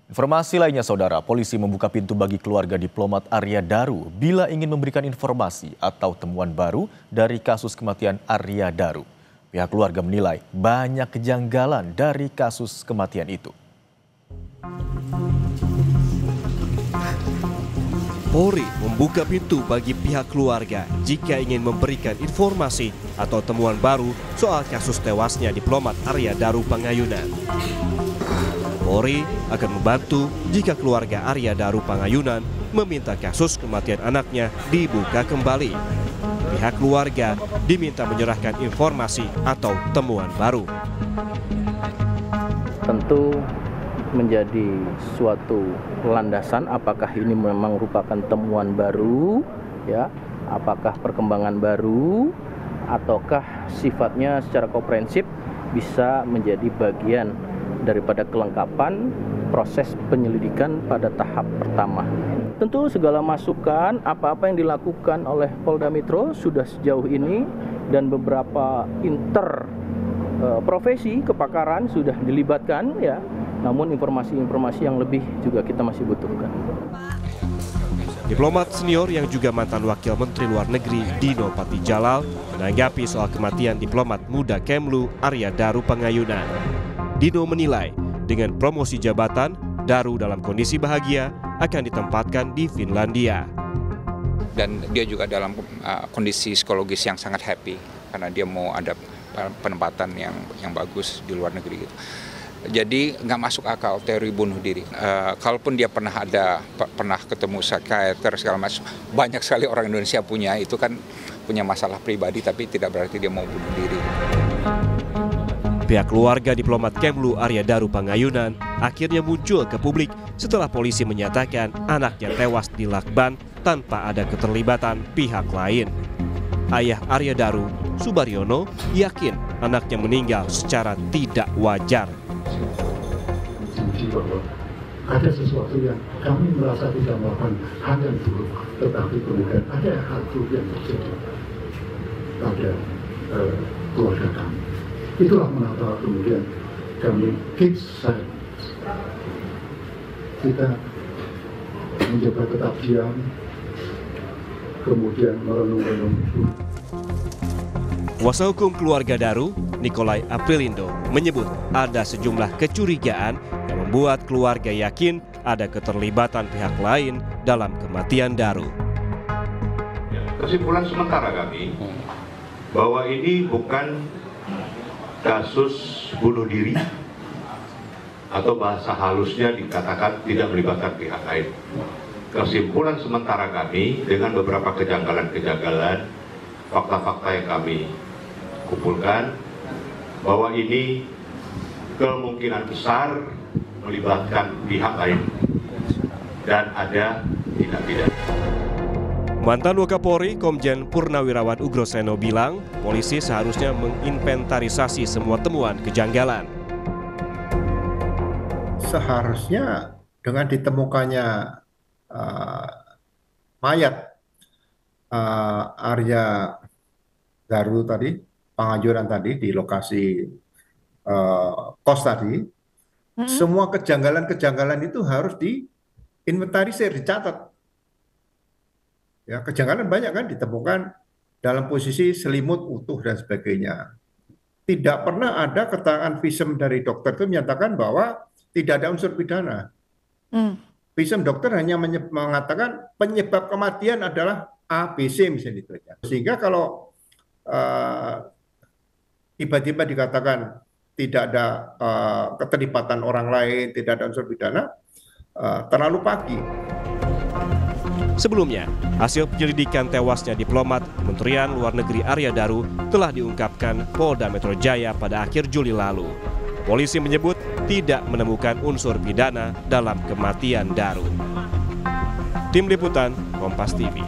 Informasi lainnya, saudara, polisi membuka pintu bagi keluarga diplomat Arya Daru bila ingin memberikan informasi atau temuan baru dari kasus kematian Arya Daru. Pihak keluarga menilai banyak kejanggalan dari kasus kematian itu. Polri membuka pintu bagi pihak keluarga jika ingin memberikan informasi atau temuan baru soal kasus tewasnya diplomat Arya Daru Pangayunan. Polri akan membantu jika keluarga Arya Daru Pangayunan meminta kasus kematian anaknya dibuka kembali. Pihak keluarga diminta menyerahkan informasi atau temuan baru. Tentu menjadi suatu landasan apakah ini memang merupakan temuan baru, ya, apakah perkembangan baru, ataukah sifatnya secara komprehensif bisa menjadi bagian daripada kelengkapan proses penyelidikan pada tahap pertama. Tentu segala masukan apa-apa yang dilakukan oleh Polda Metro sudah sejauh ini dan beberapa profesi kepakaran sudah dilibatkan, ya. Namun informasi-informasi yang lebih juga kita masih butuhkan. Diplomat senior yang juga mantan Wakil Menteri Luar Negeri Dino Patijalal menanggapi soal kematian diplomat muda Kemlu Arya Daru Pangayunan. Dino menilai dengan promosi jabatan, Daru dalam kondisi bahagia akan ditempatkan di Finlandia. Dan dia juga dalam kondisi psikologis yang sangat happy karena dia mau ada penempatan yang bagus di luar negeri gitu. Jadi nggak masuk akal teori bunuh diri. Kalaupun dia pernah ketemu psikiater segala macam, banyak sekali orang Indonesia punya itu kan punya masalah pribadi, tapi tidak berarti dia mau bunuh diri. Pihak keluarga diplomat Kemlu Arya Daru Pangayunan akhirnya muncul ke publik setelah polisi menyatakan anaknya tewas di lakban tanpa ada keterlibatan pihak lain. Ayah Arya Daru, Subaryono, yakin anaknya meninggal secara tidak wajar. Bahwa ada sesuatu yang kami merasa tidak melakukan hal yang buruk, tetapi kemudian ada hal buruk yang terjadi pada keluarga kami. Itulah mengapa kemudian kami keep silent. Kita mencoba tetap diam, kemudian merenung-renung. Kuasa hukum keluarga Daru, Nikolai Aprilindo, menyebut ada sejumlah kecurigaan yang membuat keluarga yakin ada keterlibatan pihak lain dalam kematian Daru. Kesimpulan sementara kami bahwa ini bukan kasus bunuh diri atau bahasa halusnya dikatakan tidak melibatkan pihak lain. Kesimpulan sementara kami dengan beberapa kejanggalan-kejanggalan, fakta-fakta yang kami kumpulkan bahwa ini kemungkinan besar melibatkan pihak lain dan ada tindak pidana. Mantan Wakapolri Komjen Purnawirawan Ugroseno bilang polisi seharusnya menginventarisasi semua temuan kejanggalan. Seharusnya dengan ditemukannya mayat Arya Daru tadi, Pangayunan tadi di lokasi kos tadi, semua kejanggalan-kejanggalan itu harus diinventarisir, dicatat. Ya, kejanggalan banyak kan ditemukan dalam posisi selimut utuh dan sebagainya. Tidak pernah ada keterangan visum dari dokter itu menyatakan bahwa tidak ada unsur pidana. Visum dokter hanya mengatakan penyebab kematian adalah ABC misalnya itu aja. Sehingga kalau tiba-tiba dikatakan tidak ada keterlibatan orang lain, tidak ada unsur pidana, terlalu pagi. Sebelumnya, hasil penyelidikan tewasnya diplomat Kementerian Luar Negeri Arya Daru telah diungkapkan Polda Metro Jaya pada akhir Juli lalu. Polisi menyebut tidak menemukan unsur pidana dalam kematian Daru. Tim Liputan, Kompas TV.